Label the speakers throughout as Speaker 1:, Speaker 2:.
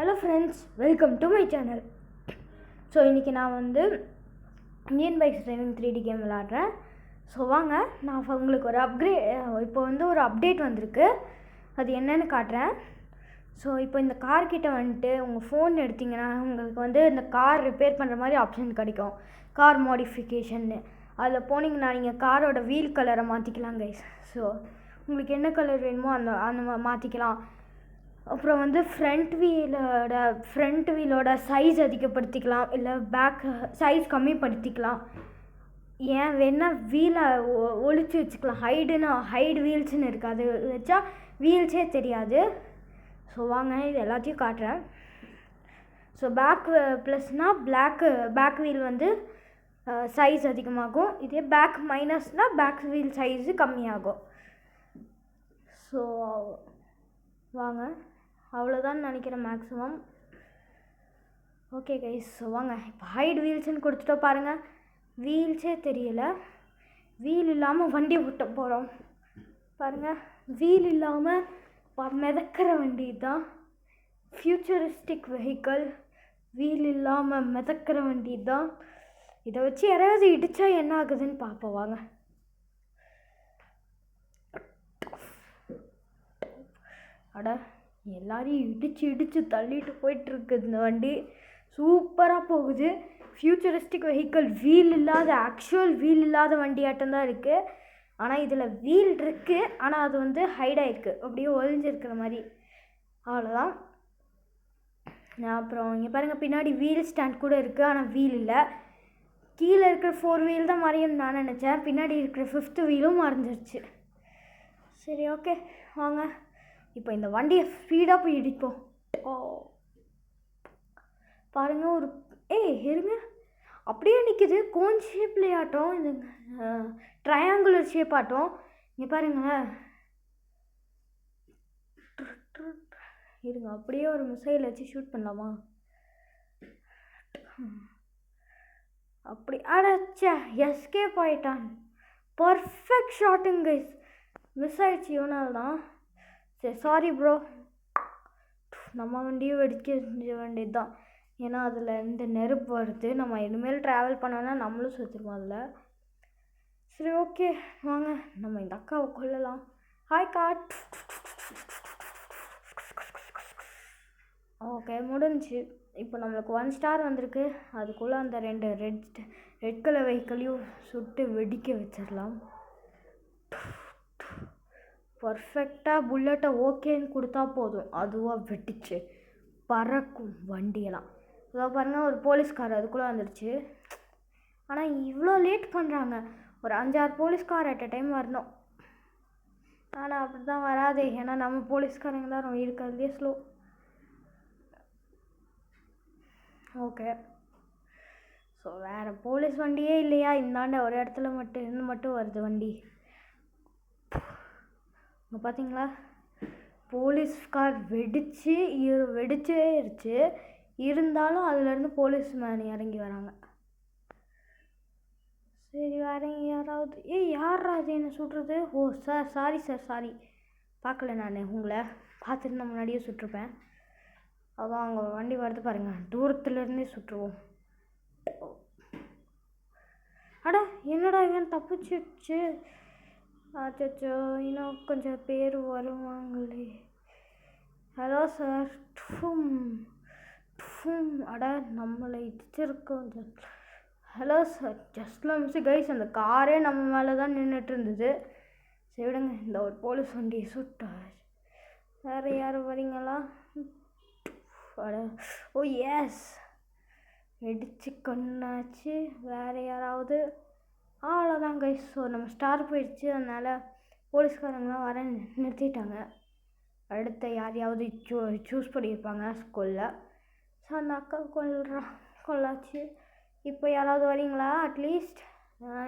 Speaker 1: Hello friends, welcome to my channel. So இன்றைக்கி நான் Indian bikes driving 3D game விளாட்றேன். So வாங்க, நான் உங்களுக்கு இப்போ ஒரு அப்டேட் வந்திருக்கு. அது என்னென்னு காட்டுறேன். ஸோ இப்போ இந்த கார்கிட்ட உங்கள் ஃபோன் எடுத்திங்கன்னா உங்களுக்கு இந்த கார் ரிப்பேர் பண்ணுற மாதிரி ஆப்ஷன் கிடைக்கும். கார் மாடிஃபிகேஷன்னு அதில் போனீங்கன்னா நீங்கள் காரோட வீல் கலரை மாற்றிக்கலாம் கைஸ். ஸோ உங்களுக்கு என்ன கலர் வேணுமோ அந்த மாற்றிக்கலாம். அப்புறம் ஃப்ரண்ட் வீலோட சைஸ் அதிகப்படுத்திக்கலாம், இல்லை பேக் சைஸ் கம்மிப்படுத்திக்கலாம். ஏன் வேணால் வீலை ஒழிச்சு வச்சுக்கலாம். ஹைடு வீல்ஸ்னு இருக்குது, அது வச்சா வீல்ஸே தெரியாது. ஸோ வாங்க, இது எல்லாத்தையும் காட்டுறேன். ஸோ பேக் ப்ளஸ்னால் பேக் வீல் சைஸ் அதிகமாகும். இதே பேக் மைனஸ்னால் பேக் வீல் சைஸு கம்மியாகும். ஸோ வாங்க, அவ்வளோதான் நினைக்கிறேன் மேக்ஸிமம். ஓகே கைஸ், ஸோ வாங்க இப்போ ஹைட் வீல்ஸ்ன்னு கொடுத்துட்டோ பாருங்கள். வீல்ஸே தெரியலை. வீல் இல்லாமல் வண்டி ஓட்ட போகிறோம் பாருங்கள். வீல் இல்லாமல் மிதக்கிற வண்டி தான் ஃப்யூச்சரிஸ்டிக் வெஹிக்கிள். வீல் இல்லாமல் மிதக்கிற வண்டி தான். இதை வச்சு யாராவது இடித்தா என்ன ஆகுதுன்னு பார்ப்போம் வாங்க. அட, எல்லாரையும் இடித்து தள்ளிட்டு போயிட்டுருக்கு இந்த வண்டி. சூப்பராக போகுது. ஃப்யூச்சரிஸ்டிக் வெஹிக்கிள், ஆக்சுவல் வீல் இல்லாத வண்டியாட்டம் தான் இருக்குது. ஆனால் இதில் வீல் இருக்குது, ஆனால் அது ஹைடாயிருக்கு, அப்படியே ஒழிஞ்சிருக்கிற மாதிரி. அவ்வளோதான். அப்புறம் இங்கே பாருங்கள், பின்னாடி வீல் ஸ்டாண்ட் கூட இருக்குது, ஆனால் வீல் இல்லை. கீழே இருக்கிற 4 வீல் தான் மறையும்னு நான் நினச்சேன். பின்னாடி இருக்கிற 5th வீலும் மறைஞ்சிருச்சு. சரி, ஓகே வாங்க இப்போ இந்த வண்டியை ஸ்பீடாக போய் இடிப்போம். பாருங்கள், இருங்க, அப்படியே நிற்கிது. கோன் ஷேப்லேயே ஆட்டம், இந்த ட்ரையாங்குலர் ஷேப் ஆட்டம். இங்கே பாருங்களேன். இருங்க, அப்படியே ஒரு மிசைல் வச்சு ஷூட் பண்ணலாமா? அப்படி அடச்சா, எஸ்கேப் ஆகிட்டான். பர்ஃபெக்ட் ஷாட்டுங்க கைஸ். மிஸ் ஆகிடுச்சு இவனால் தான். சரி, சாரி ப்ரோ. நம்ம வண்டியும் வெடிக்க வேண்டியது தான். ஏன்னா அதில் இந்த நெருப்பு வருது. நம்ம இனிமேல் ட்ராவல் பண்ணோன்னா நம்மளும் சுற்றுருவோம் அதில். சரி, ஓகே வாங்க, நம்ம இந்த அக்காவை கொல்லலாம். Hi God. ஓகே, முடிஞ்சு. இப்போ நம்மளுக்கு 1 ஸ்டார் வந்திருக்கு. அதுக்குள்ளே அந்த 2 ரெட் கலர் வெஹிக்கிளையும் சுட்டு வெடிக்க வச்சிடலாம். பர்ஃபெக்டாக புல்லட்டை ஓகேன்னு கொடுத்தா போதும், அதுவாக வெடிச்சு பறக்கும் வண்டியெல்லாம். இதோ பாருங்கள், ஒரு போலீஸ்கார் அதுக்குள்ளே வந்துடுச்சு. ஆனால் இவ்வளோ லேட் பண்ணுறாங்க. ஒரு 5-6 போலீஸ்கார் அட் அ டைம் வரணும். ஆனால் அப்படி தான் வராதே, ஏன்னா நம்ம போலீஸ்காரங்க தான் ரொம்ப இருக்கிறதுலே ஸ்லோ. ஓகே, ஸோ வேறு போலீஸ் வண்டியே இல்லையா? இந்தாண்ட ஒரு இடத்துல மட்டும் வருது வண்டி. இங்கே பார்த்தீங்களா, போலீஸ் கார் வெடிச்சிருச்சு. இருந்தாலும் அதுலேருந்து போலீஸ் மேன் இறங்கி வராங்க. சரி, வரேங்க யாராவது. யாரா அது என்ன சுடுறது? ஓ சார், சாரி சார், சாரி. பார்க்கல, நான் உங்களை பார்த்துட்டு நான் முன்னாடியே சுட்டிருப்பேன். அதான் அங்கே வண்டி வருது பாருங்கள், தூரத்துலேருந்தே சுட்டுருவோம். அட, என்னடா இவன் தப்பிச்சிடுச்சு. அச்சோ, இன்னும் கொஞ்சம் பேர் வருவாங்களே. Hello sir. அட, நம்மளை இடிச்சிருக்கோம். Hello sir, just miss guys. அந்த காரே நம்ம மேலே தான் நின்றுட்டு இருந்தது. சரி விடுங்க, இந்த ஒரு போலீஸ் வண்டியை சுட்டா. வேறு யாரும் வரீங்களா? அட, ஓ எஸ், வெடிச்சு கண்ணாச்சு. வேறு யாராவது? அவ்வளோதான் கைஸ். ஸோ நம்ம ஸ்டார் போயிடுச்சு. அதனால் போலீஸ்காரங்களாம் வர நிறுத்திட்டாங்க. அடுத்த யாரையாவது சூஸ் பண்ணியிருப்பாங்க ஸ்கூலில். ஸோ அந்த அக்கா கொள்ளாச்சு. இப்போ யாராவது வரீங்களா? அட்லீஸ்ட்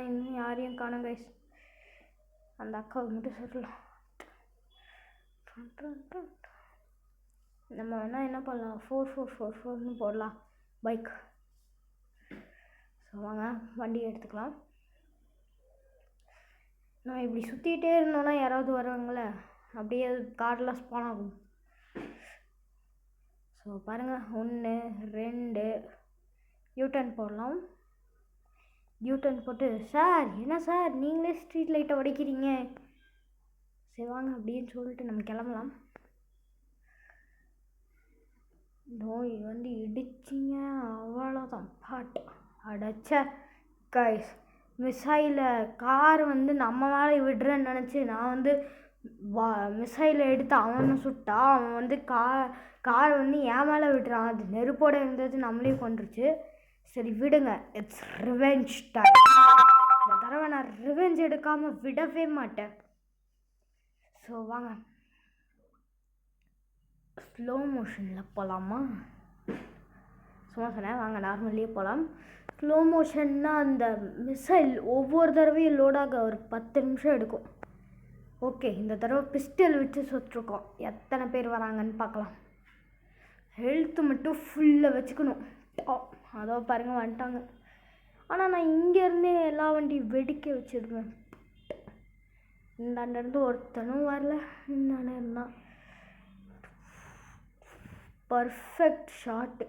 Speaker 1: இன்னும் யாரையும் காணோம் கைஸ். அந்த அக்காவுக்கு மட்டும் சொல்லலாம். நம்ம வேணால் என்ன பண்ணலாம், 4444ன்னு போடலாம் பைக். ஸோ வாங்க, வண்டியை எடுத்துக்கலாம். நான் இப்படி சுற்றிக்கிட்டே இருந்தோன்னா யாராவது வருவாங்களே, அப்படியே கார்டெலாம் ஸ்பான் ஆகும். ஸோ பாருங்கள் 1 2 யூட்டர்ன் போடலாம். யூட்டர்ன் போட்டு சார் என்ன சார் நீங்களே ஸ்ட்ரீட் லைட்டை உடைக்கிறீங்க, சரி வாங்க அப்படின்னு சொல்லிட்டு நம்ம கிளம்பலாம். நோய் வந்து இடிச்சிங்க அவ்வளோதான் பாட்டு அடைச்ச கைஸ். மிசைலை கார் வந்து நம்ம மேலே விடுறேன்னு நினச்சி நான் வந்து மிசைலை எடுத்து அவனை சுட்டா அவன் வந்து கார் வந்து என் மேலே விடுறான். அது நெருப்போடு இருந்தது நம்மளே கொண்டுருச்சு. சரி விடுங்க, இட்ஸ் ரிவெஞ்ச் டைம். இந்த தடவை நான் ரிவெஞ்ச் எடுக்காமல் விடவே மாட்டேன். ஸோ வாங்க ஸ்லோ மோஷனில் போகலாமா? சும்மா சொன்னேன், வாங்க நார்மல்லே போகலாம். ஸ்லோ மோஷன்னா அந்த மிசைல் ஒவ்வொரு தடவையும் லோடாக ஒரு 10 நிமிஷம் எடுக்கும். ஓகே, இந்த தடவை பிஸ்டல் வச்சு சுட்டுருக்கோம். எத்தனை பேர் வராங்கன்னு பார்க்கலாம். ஹெல்த்து மட்டும் ஃபுல்லாக வச்சுக்கணும். அதோ பாருங்கள் வந்துட்டாங்க. ஆனால் நான் இங்கேருந்தே எல்லா வண்டியும் வெடிக்க வச்சிடுவேன். இந்தாண்டேருந்து ஒருத்தனும் வரல, இந்தாண்ட இருந்தான். Perfect shot.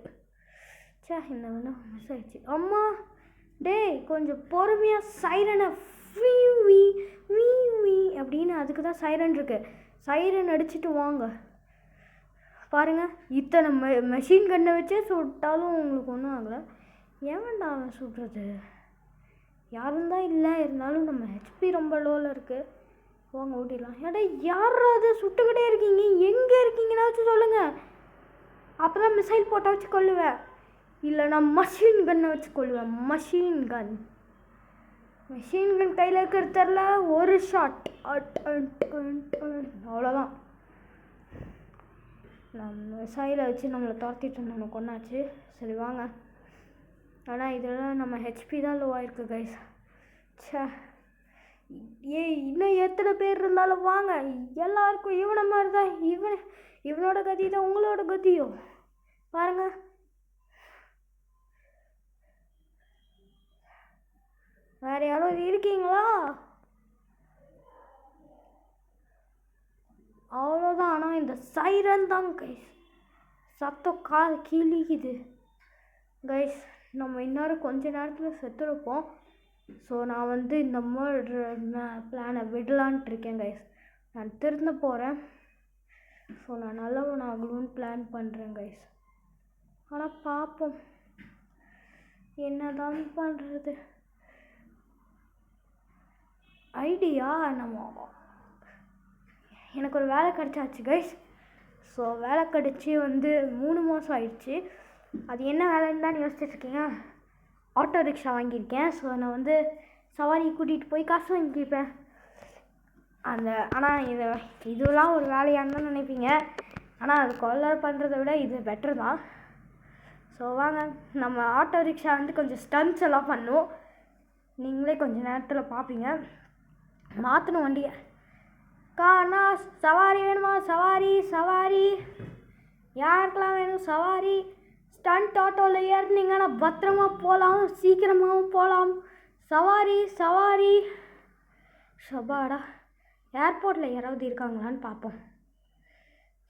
Speaker 1: சே இந்த வேணும் மிஸ் ஆயிடுச்சு. அம்மா டேய் கொஞ்சம் பொறுமையாக சைரனை வீ அப்படின்னு அதுக்கு தான் சைரன் இருக்குது. சைரன் அடிச்சுட்டு வாங்க. பாருங்கள் இத்தனை மெஷின் கன்னை வச்சே சுட்டாலும் உங்களுக்கு ஒன்றும் ஆகலை. ஏன்டா அவன் சுடுறது? யாரும் தான் இல்லை, இருந்தாலும் நம்ம ஹெச்பி ரொம்ப லோவில் இருக்குது. வாங்க ஓட்டிடலாம். ஏடா யாராவது சுட்டுக்கிட்டே இருக்கீங்க, எங்கே இருக்கீங்கன்னாச்சும் சொல்லுங்கள். அப்போ தான் மிசைல் போட்டால் வச்சு கொள்ளுவேன், இல்லை நான் மஷின் கன்னை வச்சு கொள்ளுவேன். மஷின் கன் கையில் இருக்கிறது தெரில, ஒரு ஷாட் அவ்வளோதான். நம்ம மிசைலை வச்சு நம்மளை துரத்திட்டு இருந்தோம், கொண்டாச்சு. சரி வாங்க. ஆனால் இதில் நம்ம ஹெச்பி தான் லோவாயிருக்கு கைஸ். சே இன்னும் எத்தனை பேர் இருந்தாலும் வாங்க, எல்லாருக்கும் இவனை மாதிரி தான். இவனோட கதி தான் உங்களோட கதியோ பாருங்க. வேறு யாரும் இருக்கீங்களா? அவ்வளோதான். ஆனால் இந்த சைரன் தான் கைஸ், சத்தம் கால் கிழிக்குது கைஸ். நம்ம இன்னும் கொஞ்ச நேரத்தில் செத்துருப்போம். ஸோ நான் வந்து இந்த பிளானை விடலான்ட்டு இருக்கேன் கைஸ். நான் திருந்த போகிறேன். ஸோ நான் நல்லவன் ஆகணும்னு பிளான் பண்ணுறேன் கைஸ். ஆனால் பார்ப்போம் என்ன தான் பண்ணுறது. ஐடியா எனக்கு ஒரு வேலை கிடச்சாச்சு கைஸ். ஸோ வேலை கிடச்சி வந்து 3 மாதம் ஆயிடுச்சு. அது என்ன வேலைன்னு தான் யோசிச்சுட்ருக்கீங்க. ஆட்டோ ரிக்ஷா வாங்கியிருக்கேன். ஸோ நான் வந்து சவாரி கூட்டிகிட்டு போய் காசு வாங்கிப்பேன். ஆனால் இதெல்லாம் ஒரு வேலையான்னு தான் நினைப்பீங்க. ஆனால் அது கொல்லர் பண்ணுறதை விட இது பெட்ரு தான். ஸோ வாங்க நம்ம ஆட்டோ ரிக்ஷா வந்து கொஞ்சம் ஸ்டன்ட்ஸ் எல்லாம் பண்ணும். நீங்களே கொஞ்சம் நேரத்தில் பார்ப்பீங்க. மாற்றணும் வண்டியை. அண்ணா சவாரி வேணுமா? சவாரி யாருக்கெல்லாம் வேணும் சவாரி? ஸ்டண்ட் ஆட்டோவில் ஏறினீங்கன்னா பத்திரமா போகலாம், சீக்கிரமாகவும் போகலாம். சவாரி சபாடா. ஏர்போர்ட்டில் யாராவது இருக்காங்களான்னு பார்ப்போம்.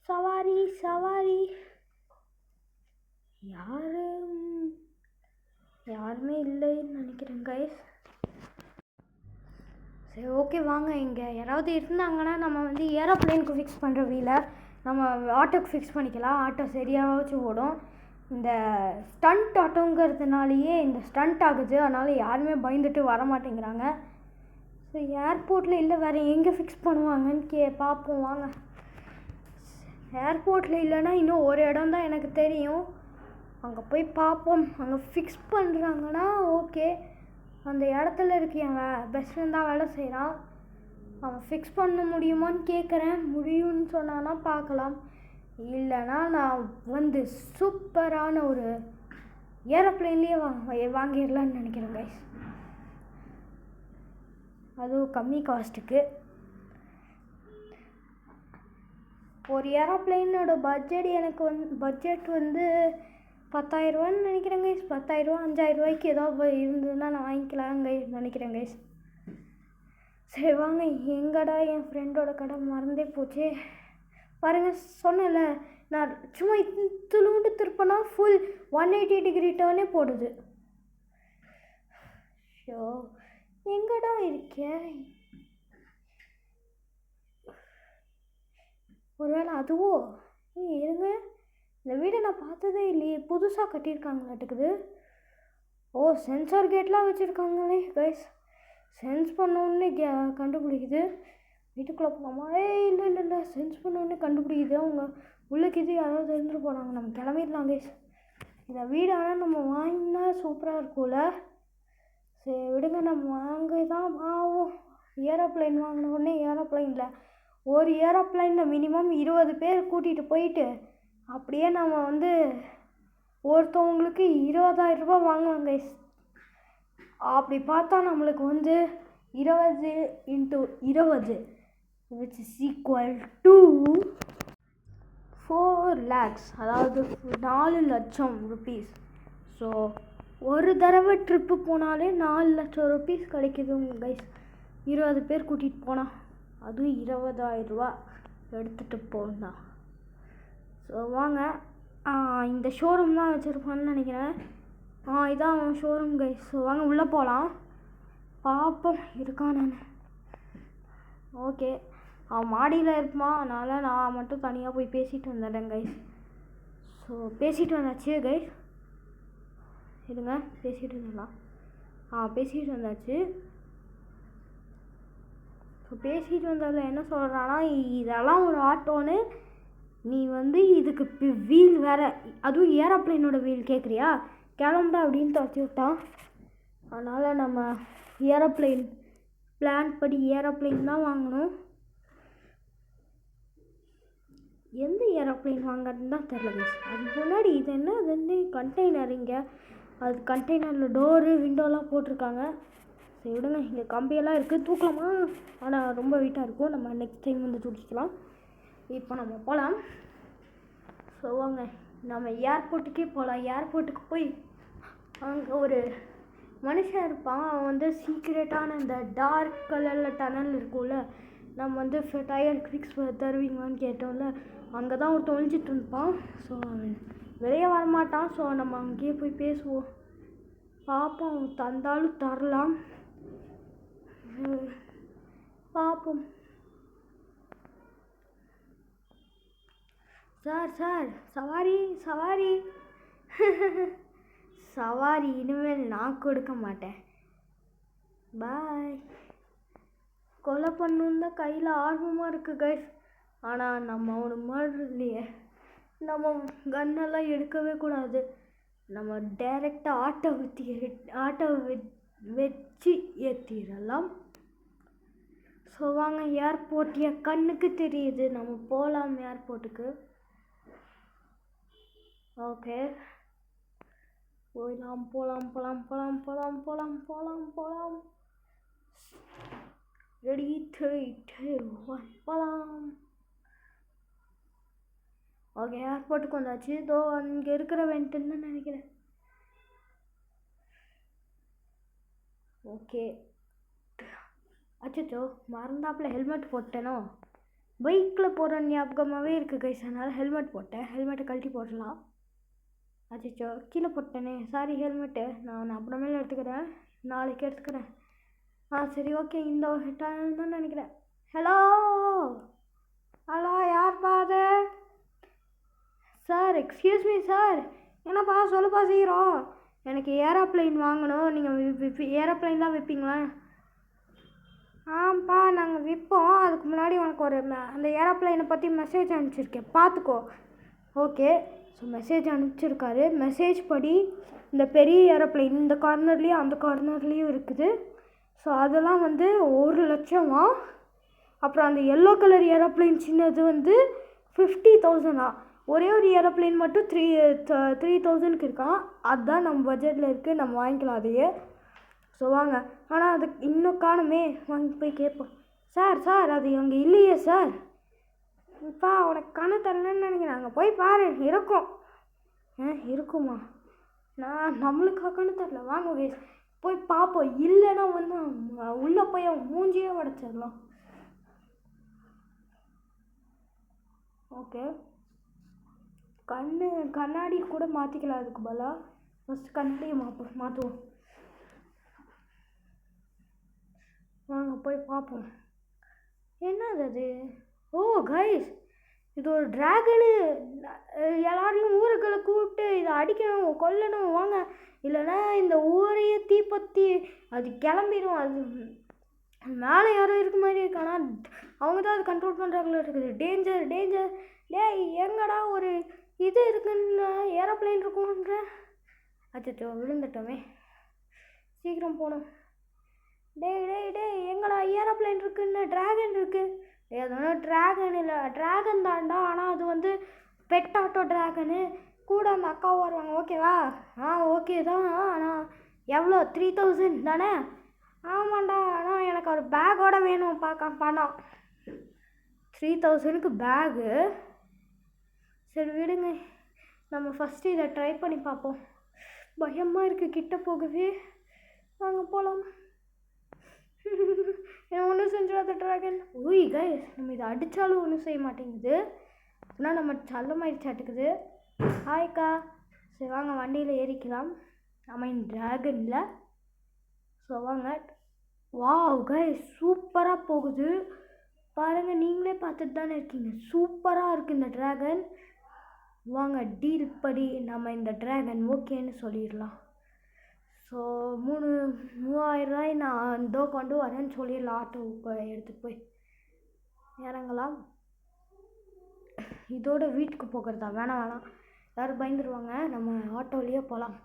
Speaker 1: சவாரி யாருமே இல்லைன்னு நினைக்கிறேன் கைஸ். சரி ஓகே வாங்க. இங்கே யாராவது இருந்தாங்கன்னா நம்ம வந்து ஏரோப்ளேனுக்கு ஃபிக்ஸ் பண்ணுற வீலை நம்ம ஆட்டோக்கு ஃபிக்ஸ் பண்ணிக்கலாம். ஆட்டோ சரியாகவாச்சும் ஓடும். இந்த ஸ்டண்ட் ஆட்டோங்கிறதுனாலேயே இந்த ஸ்டண்ட் ஆகுது. அதனால் யாருமே பயந்துட்டு வர மாட்டேங்கிறாங்க. ஸோ ஏர்போர்ட்டில் இல்லை வேறு எங்கே ஃபிக்ஸ் பண்ணுவாங்கன்னு பார்ப்போம் வாங்க. ஏர்போர்ட்டில் இல்லைன்னா இன்னும் ஒரு இடம் தான் எனக்கு தெரியும், அங்கே போய் பார்ப்போம். அங்கே ஃபிக்ஸ் பண்ணுறாங்கன்னா ஓகே. அந்த இடத்துல இருக்க என் பெஸ்ட் ஃப்ரெண்ட் தான் வேலை செய்கிறான். அவன் ஃபிக்ஸ் பண்ண முடியுமான்னு கேட்குறேன். முடியும்னு சொன்னான்னா பார்க்கலாம். இல்லைனா நான் வந்து சூப்பரான ஒரு ஏரோப்ளேன்லேயே வாங்கிடலான்னு நினைக்கிறேன் கைஸ். அதுவும் கம்மி காஸ்ட்டுக்கு. ஒரு ஏரோப்ளேனோட பட்ஜெட் வந்து 10,000 ரூபான்னு நினைக்கிறேன் கைஸ். 10,000 ரூபா 5,000 ரூபாய்க்கு ஏதோ இருந்ததுன்னா நான் வாங்கிக்கலாங்க நினைக்கிறேன் கைஸ். சரி வாங்க. எங்கடா என் ஃப்ரெண்டோட கடை மறந்தே போச்சு. பாருங்கள் சொன்னேன்ல நான் சும்மா இத்துளூண்டு திருப்பினா ஃபுல் 180 டிகிரி டர்னே போடுது. ஷோ எங்கடா இருக்கேன்? ஒருவேளை அதுவோ? இருங்க, இந்த வீடை நான் பார்த்ததே இல்லையே, புதுசாக கட்டியிருக்காங்களாட்டுக்குது. ஓ, சென்சார் கேட்லாம் வச்சுருக்காங்களே கைஸ். சென்ஸ் பண்ணோன்னே கண்டுபிடிக்குது. வீட்டுக்குள்ளே போகலாமா? இல்லை இல்லை இல்லை, சென்ஸ் பண்ணோடனே கண்டுபிடிக்குது. அவங்க உள்ளுக்கு இது யாராவது இருந்துட்டு போகிறாங்க. நம்ம கிளம்பிடலாம் கைஸ். இந்த வீடு ஆனால் நம்ம வாங்கினா சூப்பராக இருக்கும்ல. சரி விடுங்க, நம்ம வாங்க தான் ஆகும். ஏரோப்ளைன் வாங்கின உடனே ஏரோப்ளைனில் ஒரு ஏரோப்ளைனில் மினிமம் 20 பேர் கூட்டிகிட்டு போயிட்டு அப்படியே நம்ம ஒருத்தவங்களுக்கு 20,000 ரூபா வாங்குவாங்க கைஸ். அப்படி பார்த்தா நம்மளுக்கு 20 × 20 which is equal to 4 lakhs, அதாவது 4 லட்சம் ருபீஸ். ஸோ ஒரு தடவை ட்ரிப்பு போனாலே 4 லட்சம் ருபீஸ் கிடைக்குதுங்க கைஸ். 20 பேர் கூட்டிகிட்டு போனால் அதுவும் 20,000 ரூபா எடுத்துகிட்டு போகலாம். ஸோ வாங்க, இந்த ஷோரூம் தான் வச்சுருப்பான்னு நினைக்கிறேன். இதான் அவன் ஷோரூம் கைஸ். ஸோ வாங்க உள்ளே போகலாம், பார்ப்போம் இருக்கானு. ஓகே, அவன் மாடியில் இருப்பான், அதனால் நான் மட்டும் தனியாக போய் பேசிட்டு வந்துடுறேன் கைஸ். ஸோ பேசிட்டு வந்தாச்சு கைஸ். இருங்க, பேசிகிட்டு வந்துடலாம். பேசிகிட்டு வந்தாச்சு. ஸோ பேசிகிட்டு வந்ததில் என்ன சொல்கிறான்னா, இதெல்லாம் ஒரு ஆட்டோன்னு, நீ இதுக்கு வீல் வேறு, அதுவும் ஏரோப்ளைனோட வீல் கேட்குறியா, கிளம்புடா அப்படின்னு துரத்தி விட்டான். அதனால் நம்ம ஏரோப்ளைன் பிளான் படி ஏரோப்ளைன் தான் வாங்கணும். எந்த ஏரோப்ளைன் வாங்குறதுன்னு தான் தெரில. அதுக்கு முன்னாடி இது என்ன, அது கண்டெய்னர். இங்கே அது கண்டெய்னரில் டோரு விண்டோலாம் போட்டிருக்காங்க. சரி விடுங்க, இங்கே கம்பியெல்லாம் இருக்குது, தூக்கலாமா? ஆனால் ரொம்ப வெயிட்டாக இருக்கும், நம்ம நெக்ஸ்ட் டைம் தூக்கிக்கலாம். இப்போ நம்ம போகலாம். ஸோ வாங்க, நம்ம ஏர்போர்ட்டுக்கே போகலாம். ஏர்போர்ட்டுக்கு போய் அங்கே ஒரு மனுஷன் இருப்பான். அவன் சீக்ரெட்டான இந்த டார்க் கலரில் டனல் இருக்கும்ல, நம்ம டயர் கிரிக்ஸ் தருவீங்களான்னு கேட்டோம்ல, அங்கே தான் ஒருத்தன் ஒழிஞ்சிட்டு இருப்பான். ஸோ அவன் வெளியே வரமாட்டான். ஸோ நம்ம அங்கேயே போய் பேசுவோம், பார்ப்போம். அவன் தந்தாலும் தரலாம், பார்ப்போம். சார் சவாரி சவாரி சவாரி இனிமேல் நான் கொடுக்க மாட்டேன், பாய். கொலை பண்ணணுன்னு தான் கையில் ஆர்வமாக இருக்குது கைஸ். ஆனால் நம்ம அவனு மாதிரி இல்லையே, நம்ம கன்னெல்லாம் எடுக்கவே கூடாது. நம்ம டைரெக்டாக ஆட்டோ வச்சு ஏற்றிடலாம். ஸோ வாங்க, ஏர்போர்ட் என் கண்ணுக்கு தெரியுது, நம்ம போகலாம் ஏர்போர்ட்டுக்கு. ஓகே, போகலாம் போகலாம் போகலாம் போகலாம் போகலாம் போகலாம் போகலாம் போகலாம். ரெடி, 3, 2, 1 போகலாம். ஓகே, ஏர்போர்ட்டுக்கு வந்தாச்சு. இதோ அங்கே இருக்கிற வெண்ட்டுன்னு நினைக்கிறேன். ஓகே, அச்சோ மறந்தாப்பில் ஹெல்மெட் போட்டேனோ. பைக்கில் போகிற ஞாபகமாகவே இருக்குது கைஸ், அதனால் ஹெல்மெட் போட்டேன். ஹெல்மெட்டை கழட்டி போடலாம். அச்சோ கீழே போட்டேனே, சாரி. ஹெல்மெட்டு நான் அப்புறமேல எடுத்துக்கிறேன், நாளைக்கு எடுத்துக்கிறேன். சரி ஓகே, இந்த டனல் தான் நினைக்கிறேன். ஹலோ யார் பாரு சார்? Excuse me sir. என்னப்பா சொல்லுப்பா சீக்கிரம். எனக்கு ஏரோப்ளைன் வாங்கணும். நீங்கள் ஏரோப்ளைன்லாம் விற்பீங்களா? ஆப்பா, நாங்கள் விற்போம். அதுக்கு முன்னாடி உனக்கு ஒரு அந்த ஏரோப்ளைனை பற்றி மெசேஜ் அனுப்பிச்சிருக்கேன், பார்த்துக்கோ. ஓகே, ஸோ மெசேஜ் அனுப்பிச்சிருக்காரு. மெசேஜ் படி இந்த பெரிய ஏரோப்ளைன் இந்த கார்னர்லேயும் அந்த கார்னர்லேயும் இருக்குது. ஸோ அதெல்லாம் 1 லட்சமா. அப்புறம் அந்த எல்லோ கலர் ஏரோப்ளைன் சின்னது 50,000. ஒரே ஒரு ஏரோப்ளைன் மட்டும் 3,000க்கு இருக்கான். அதுதான் நம்ம பட்ஜெட்டில் இருக்குது, நம்ம வாங்கிக்கலாம் அதையே. ஸோ வாங்க, ஆனால் அது இன்னும் காணுமே, வாங்கி போய் கேட்போம். சார் அது அங்கே இல்லையே சார். இப்பா உனக்கு கண்ணு தரலன்னு நினைக்கிறேன், அங்கே போய் பாரு, இருக்கும். இருக்குமா? நம்மளுக்கு கண்ணு தரல, வாங்க போய் பார்ப்போம். இல்லைன்னா உள்ளே போய் அவன் மூஞ்சியே உடச்சிடலாம். ஓகே, கண்ணாடி கூட மாற்றிக்கலாம். அதுக்கு பதிலாக ஃபஸ்ட்டு கண்ணாடியை மாற்றுவோம். வாங்க போய் பார்ப்போம். என்னது அது? ஓ கைஸ், இது ஒரு ட்ராகனு. எல்லாரையும் ஊருக்குள்ளே கூப்பிட்டு இதை அடிக்கணும், கொல்லணும் வாங்க, இல்லைன்னா இந்த ஊரையே தீப்பற்றி அது கிளம்பிடும். அது மேலே யாரும் இருக்க மாதிரி இருக்கு, ஆனால் அவங்க தான் அது கண்ட்ரோல் பண்ணுறாங்களோ இருக்குது. Danger danger. டேய் எங்கடா ஒரு இது இருக்குன்னு ஏரோப்ளைன் இருக்குன்ற. அச்சோ விழுந்துட்டோமே, சீக்கிரம் போகணும். டேய் டேய் டேய் எங்கடா ஏரோப்ளைன் இருக்குன்னு? ட்ராகன் இருக்குது. ஏதோ ட்ராகன் இல்லை, ட்ராகன் தாண்டா, ஆனால் அது வந்து பெட் ஆட்டோ ட்ராகனு. கூட அந்த அக்காவும் வருவாங்க, ஓகேவா? ஓகே தான். ஆனால் எவ்வளோ? 3000 தானே? ஆமாண்டா, ஆனால் எனக்கு ஒரு பேக்கோட வேணும். பணம் 3000க்கு பேகு. சரி விடுங்க, நம்ம ஃபஸ்ட்டு இதை ட்ரை பண்ணி பார்ப்போம். பயமாக இருக்குது கிட்ட போகவே. வாங்க போகலாம். ஒன்றும் செஞ்சிடாத ட்ராகன். ஓய் கைஸ், நம்ம இதை அடித்தாலும் ஒன்றும் செய்ய மாட்டேங்குது. ஆனால் நம்ம சல்லமாயிடுச்சாட்டுக்குது. ஹாய்க்கா. சரி வாங்க வண்டியில் ஏறிக்கலாம். ட்ராகனில். ஸோ வாங்க. வாவ் கைஸ், சூப்பராக போகுது பாருங்கள். நீங்களே பார்த்துட்டு தானே இருக்கீங்க, சூப்பராக இருக்குது இந்த ட்ராகன். வாங்க டீல் படி நம்ம இந்த ட்ராகன் ஓகேன்னு சொல்லிடலாம். ஸோ 3000 ரூபாய் நான் இதோ கொண்டு வரேன்னு சொல்லிடலாம். ஆட்டோ எடுத்துகிட்டு போய் இறங்கலாம். இதோட வீட்டுக்கு போகிறதா? வேணாம் யாரும் பயந்துருவாங்க. நம்ம ஆட்டோலேயே போகலாம்.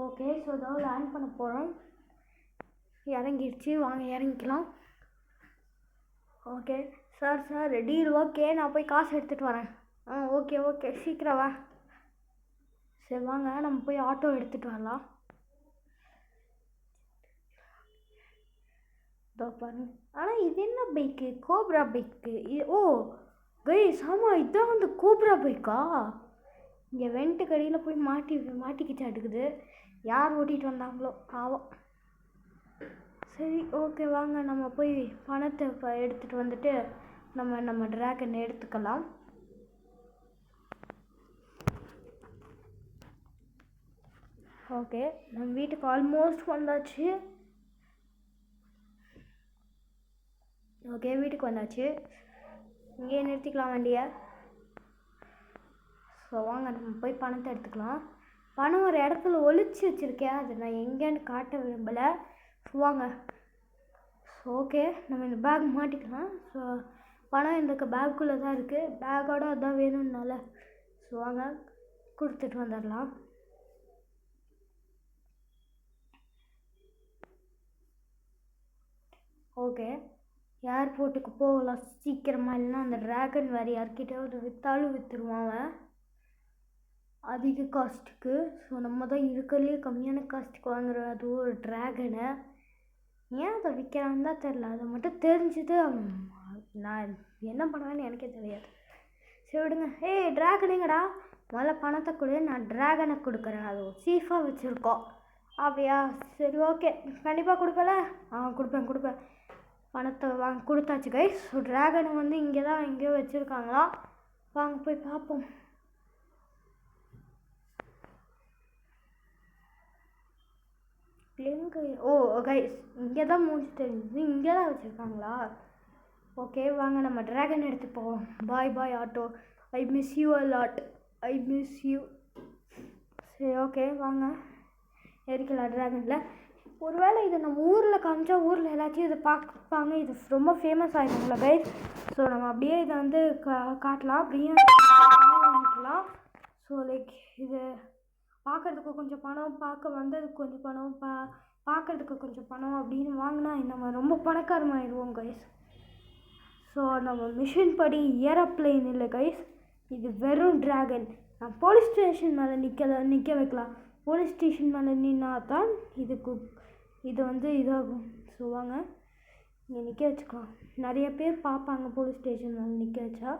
Speaker 1: ஓகே, ஸோ இதோ லேண்ட் பண்ண போகிறோம். இறங்கிடுச்சு, வாங்க இறங்கிக்கலாம். ஓகே சார் டீல் ஓகே, நான் போய் காசு எடுத்துகிட்டு வரேன். ஓகே சீக்கிரம் வா. சரி வாங்க நம்ம போய் ஆட்டோ எடுத்துகிட்டு வரலாம். இதோ பாருங்க. ஆனால் இது என்ன பைக்கு? Cobra bike. ஓ கைஸ், ஆமாம் இதுதான் அந்த கோப்ரா பைக்கா? இங்கே வெண்ட்டு கடையில் போய் மாட்டிக்கிச்சாட்டுக்குது. யார் ஓட்டிகிட்டு வந்தாங்களோ பாவம். சரி ஓகே வாங்க நம்ம போய் பணத்தை எடுத்துகிட்டு வந்துட்டு நம்ம ட்ராகன் எடுத்துக்கலாம். ஓகே, நம்ம வீட்டுக்கு ஆல்மோஸ்ட் வந்தாச்சு. ஓகே வீட்டுக்கு வந்தாச்சு. இங்கேயே நிறுத்திக்கலாம் வண்டியை. ஸோ வாங்க நம்ம போய் பணத்தை எடுத்துக்கலாம். பணம் ஒரு இடத்துல ஒளிச்சு வச்சுருக்கேன், அது நான் எங்கேன்னு காட்ட விரும்பலை. வாங்க. ஓகே நம்ம இந்த பேக் மாட்டிக்கலாம். ஸோ பணம் இந்த பேக்குள்ளே தான் இருக்குது. பேக்கோட அதான் வேணும்னால. ஸோ வாங்க கொடுத்துட்டு வந்துடலாம். ஓகே ஏர்போர்ட்டுக்கு போகலாம் சீக்கிரமாக. இல்லைன்னா அந்த ட்ராகன் வேறு யார்கிட்டையாவது விற்றாலும் விற்றுருவான் அவன் அதிக காஸ்ட்டுக்கு. ஸோ நம்ம தான் இருக்கிறதுலே கம்மியான காஸ்ட்டுக்கு வாங்குற அது ஒரு ட்ராகனை. ஏன் அதை விற்கிறான்னு தான் தெரில. அதை மட்டும் தெரிஞ்சுது நான் என்ன பண்ணுவேன்னு எனக்கே தெரியாது. சரி விடுங்க. ட்ராகனுங்கடா, முதல்ல பணத்தை கொடு, நான் ட்ராகனை கொடுக்குறேன். அது ஒரு சீஃபாக வச்சுருக்கோம். அப்படியா? சரி ஓகே, கண்டிப்பாக கொடுப்பல. கொடுப்பேன். பணத்தை கொடுத்தாச்சு கைஸ். ஸோ ட்ராகனை வந்து இங்கே தான் எங்கேயோ வச்சுருக்காங்களா. வாங்க போய் பார்ப்போம். எங்கே? கைஸ் இங்கே தான் மூஞ்சி தெரியுது. இங்கே தான் வச்சுருக்காங்களா? ஓகே வாங்க நம்ம ட்ராகன் எடுத்து போவோம். Bye auto, I miss you a lot. சரி ஓகே வாங்க எரிக்கலாம் ட்ராகனில். ஒருவேளை இதை நம்ம ஊரில் காமிச்சா ஊரில் எல்லாத்தையும் இதை பார்ப்பாங்க. இது ரொம்ப ஃபேமஸ் ஆகிடுங்களா கைஸ். ஸோ நம்ம அப்படியே இதை வந்து காட்டலாம், அப்படியே வாங்கிக்கலாம். ஸோ லைக் இது பார்க்குறதுக்கு கொஞ்சம் பணம், பார்க்க வந்ததுக்கு கொஞ்சம் பணம், பார்க்குறதுக்கு கொஞ்சம் பணம் அப்படின்னு வாங்கினா நம்ம ரொம்ப பணக்காரமாயிடுவோம் கைஸ். ஸோ நம்ம மிஷின் படி ஏரோப்ளைன் இல்லை கைஸ், இது வெறும் ட்ராகன். நான் போலீஸ் ஸ்டேஷன் மேலே நிற்க வைக்கலாம். போலீஸ் ஸ்டேஷன் மேலே நின்னா தான் இது வந்து இதாகும். ஸோ வாங்க இங்கே நிற்க வச்சுக்கலாம். நிறைய பேர் பார்ப்பாங்க போலீஸ் ஸ்டேஷன் மேலே நிற்க வச்சா.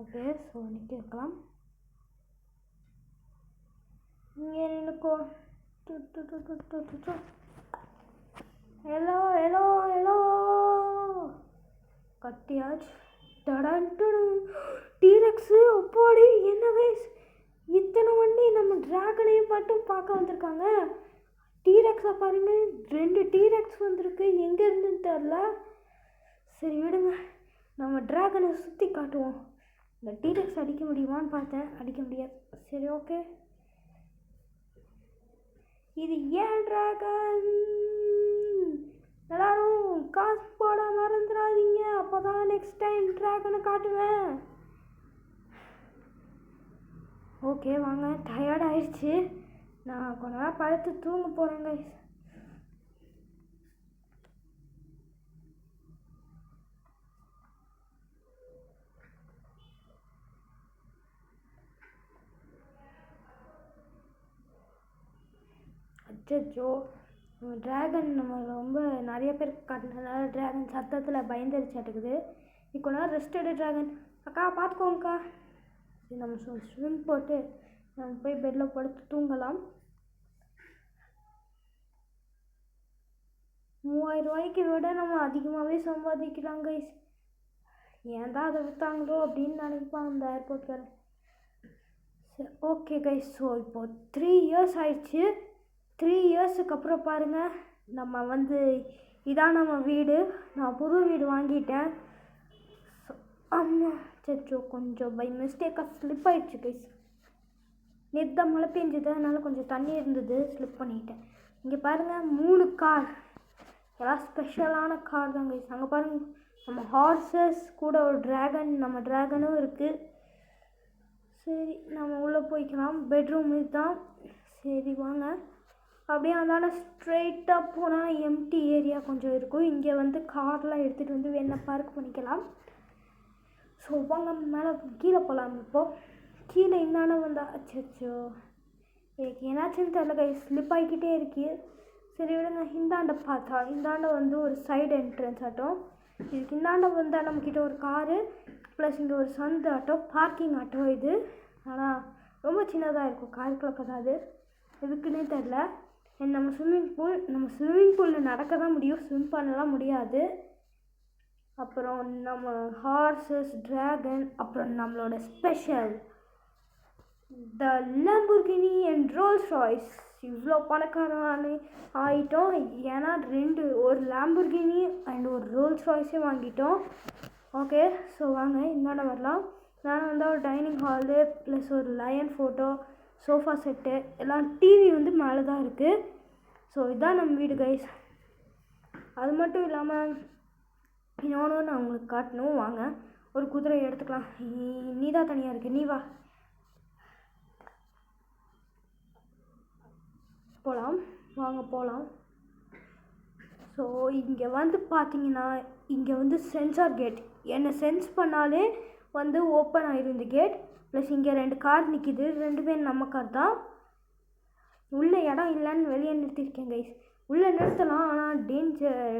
Speaker 1: ஓகே ஸோ நிற்க வைக்கலாம். இங்கே நினைக்கோ. ஹலோ ஹலோ ஹலோ கத்தியாச்சு. டீரெக்ஸு அப்பாடி என்ன கைஸ், இத்தனை வண்டி நம்ம ட்ராகனையும் மட்டும் பார்க்க வந்திருக்காங்க. டீரெக்ஸை பாருங்க, 2 டீரெக்ஸ் வந்திருக்கு, எங்கே இருந்துன்னு தெரில. சரி விடுங்க, நம்ம ட்ராகனை சுற்றி காட்டுவோம். இந்த டீரெக்ஸ் அடிக்க முடியுமான்னு பார்த்தேன், அடிக்க முடியாது. சரி ஓகே, இது ஏன் ட்ராகன். எல்லாரும் காசு போட மறந்துடாதீங்க, அப்போ தான் நெக்ஸ்ட் டைம் ட்ராகனை காட்டுவேன். ஓகே வாங்க, டயர்ட் ஆயிடுச்சு, நான் கொஞ்ச நேரம் படுத்து தூங்க போகிறேன் கைஸ். அச்சோ, ட்ராகன் நம்ம ரொம்ப நிறைய பேர் காட்டினால ட்ராகன் சத்தத்தில் பயந்துருச்சாட்டுக்குது. இப்போ நான் ரெஸ்ட் எடு ட்ராகன். அக்கா பார்த்துக்கோங்கக்கா. சரி நம்ம ஸ்விம் போட்டு நம்ம போய் பெட்டில் படுத்து தூங்கலாம். 3000 ரூபாய்க்கு விட நம்ம அதிகமாகவே சம்பாதிக்கலாம் கைஸ். ஏன் தான் அதை விற்றாங்களோ அப்படின்னு நினைப்பாங்க அந்த ஏர்போர்ட்கார். சரி ஓகே கைஸ், ஸோ இப்போது 3 இயர்ஸ் ஆயிடுச்சு. 3 இயர்ஸுக்கு அப்புறம் பாருங்கள், நம்ம வந்து இதான் நம்ம வீடு. நான் புது வீடு வாங்கிட்டேன். ஆமாம் சச்சோ, கொஞ்சம் பை மிஸ்டேக்காக ஸ்லிப் ஆகிடுச்சு கைஸ். நேற்று தான் மழை பெஞ்சது, அதனால் கொஞ்சம் தண்ணி இருந்தது, ஸ்லிப் பண்ணிட்டேன். இங்கே பாருங்கள் 3 கார், எல்லாம் ஸ்பெஷலான கார் தான் கைஸ். அங்கே பாருங்கள் நம்ம ஹார்சஸ் கூட ஒரு ட்ராகன், நம்ம ட்ராகனும் இருக்குது. சரி நம்ம உள்ளே போய்க்கலாம். பெட்ரூம் இதுதான். சரி வாங்க, அப்படியே அந்தாண்ட ஸ்ட்ரெயிட்டாக போனால் எம்டி ஏரியா கொஞ்சம் இருக்கும். இங்கே வந்து கார்லாம் எடுத்துகிட்டு வந்து வேணால் பார்க் பண்ணிக்கலாம். ஸோ வாங்க மேலே கீழே போகலாம். இப்போது கீழே இந்தாண்ட வந்தால் அச்சோ எனக்கு என்னாச்சுன்னு தெரியல கை, ஸ்லிப் ஆகிக்கிட்டே இருக்கு. சரி விடுங்க, இந்தாண்ட பார்த்தா இந்தாண்ட வந்து ஒரு சைடு என்ட்ரன்ஸ் ஆட்டோம். இதுக்கு இந்தாண்ட வந்தால் நம்மக்கிட்ட ஒரு காரு ப்ளஸ் இங்கே ஒரு சந்து ஆட்டோ, பார்க்கிங் ஆட்டோ இது. ஆனால் ரொம்ப சின்னதாக இருக்கும், காருக்குள்ளே பத்தாது, எதுக்குன்னே தெரில. நம்ம ஸ்விம்மிங் பூலில் நடக்க தான் முடியும், ஸ்விம் பண்ணலாம் முடியாது. அப்புறம் நம்ம ஹார்சஸ், ட்ராகன், அப்புறம் நம்மளோட special the Lamborghini and Rolls Royce. இவ்வளோ பணக்காரன் ஆகிட்டோம், ஏன்னா ஒரு லேம்பர்கினி அண்ட் ஒரு ரோல்ஸ் ராய்ஸே வாங்கிட்டோம். ஓகே ஸோ வாங்க இந்தாண்ட வரலாம். நான் வந்து ஒரு டைனிங் ஹாலு ப்ளஸ் ஒரு லயன் ஃபோட்டோ, சோஃபா செட்டு, எல்லாம் டிவி வந்து மேலே தான் இருக்குது. ஸோ இதுதான் நம்ம வீடு கைஸ். அது மட்டும் இல்லாமல் இன்னொன்று நான் உங்களுக்கு காட்டணும், வாங்க ஒரு குதிரை எடுத்துக்கலாம். நீ தான் தனியாக இருக்கு, நீ வா போகலாம், வாங்க போகலாம். ஸோ இங்கே வந்து பார்த்தீங்கன்னா இங்கே வந்து சென்சார் கேட், என்னை சென்ஸ் பண்ணாலே வந்து ஓப்பன் ஆயிடும் இந்த கேட். ப்ளஸ் இங்கே 2 கார் நிற்கிது, 2மே நம்ம கார் தான். உள்ளே இடம் இல்லைன்னு வெளியே நிறுத்தியிருக்கேன் கைஸ். உள்ளே நிறுத்தலாம், ஆனால்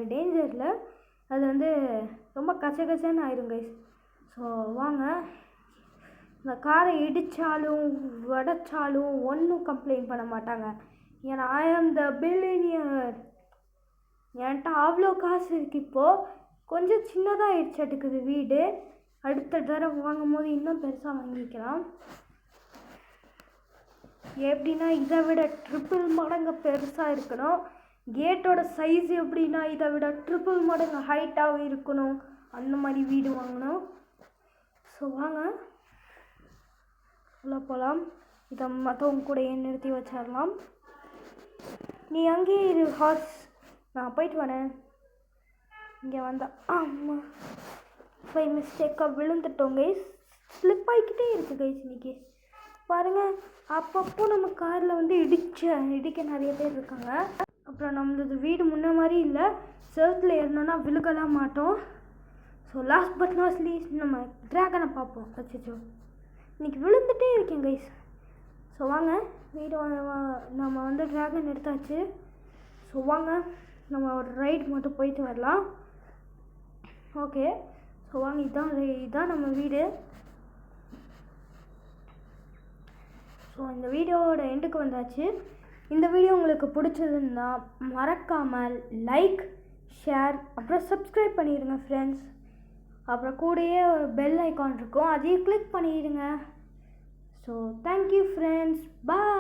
Speaker 1: டேஞ்சரில் அது வந்து ரொம்ப கச்சன்னு ஆயிரும் கைஸ். ஸோ வாங்க, இந்த காரை இடித்தாலும் உடைச்சாலும் ஒன்றும் கம்ப்ளைண்ட் பண்ண மாட்டாங்க, ஏன்னா ஐ ஆம் த பில்லியனியர். என்கிட்ட அவ்வளோ காசு இருக்குது. இப்போது கொஞ்சம் சின்னதாக ஆயிடுச்சாட்டுக்குது வீடு, அடுத்த தடவை வாங்கும் போது இன்னும் பெருசாக வாங்கிக்கலாம். எப்படின்னா இதை விட ட்ரிபிள் மடங்கு பெருசாக இருக்கணும். கேட்டோட சைஸ் எப்படின்னா இதை விட ட்ரிபிள் மடங்கு ஹைட்டாகவும் இருக்கணும், அந்த மாதிரி வீடு வாங்கணும். ஸோ வாங்க உள்ள போகலாம். இதை மற்றவங்க கூட நிறுத்தி வச்சிடலாம். நீ அங்கேயே இரு ஹார்ஸ், நான் போயிட்டு வரேன். இங்கே வந்தால் ஆமாம் பை மிஸ்டேக்காக விழுந்துட்டோம் கைஸ். ஸ்லிப் ஆகிக்கிட்டே இருக்குது கைஸ். இன்றைக்கி பாருங்கள், அப்பப்போ நம்ம காரில் வந்து இடிக்க நிறைய பேர் இருக்காங்க. அப்புறம் நம்மளது வீடு முன்ன மாதிரி இல்லை, செவத்தில் ஏறினோன்னா விழுகலாம் மாட்டோம். So last but not least நம்ம ட்ராகனை பார்ப்போம். அச்சோ இன்றைக்கி விழுந்துகிட்டே இருக்கேன் கைஸ். ஸோ வாங்க வீடு நம்ம வந்து ட்ராகன் எடுத்தாச்சு. ஸோ வாங்க நம்ம ஒரு ரைடு மட்டும் போயிட்டு வரலாம். ஓகே ஸோ வாங்க, இதுதான் நம்ம வீடு. ஸோ ஸோ இந்த வீடியோவோட எண்டுக்கு வந்தாச்சு. இந்த வீடியோ உங்களுக்கு பிடிச்சதுன்னா மறக்காமல் லைக், ஷேர், அப்புறம் சப்ஸ்கிரைப் பண்ணிடுங்க ஃப்ரெண்ட்ஸ். அப்புறம் கூடயே ஒரு பெல் ஐக்கான் இருக்கும், அதையும் கிளிக் பண்ணிடுங்க. ஸோ தேங்க்யூ ஃப்ரெண்ட்ஸ், பாய்.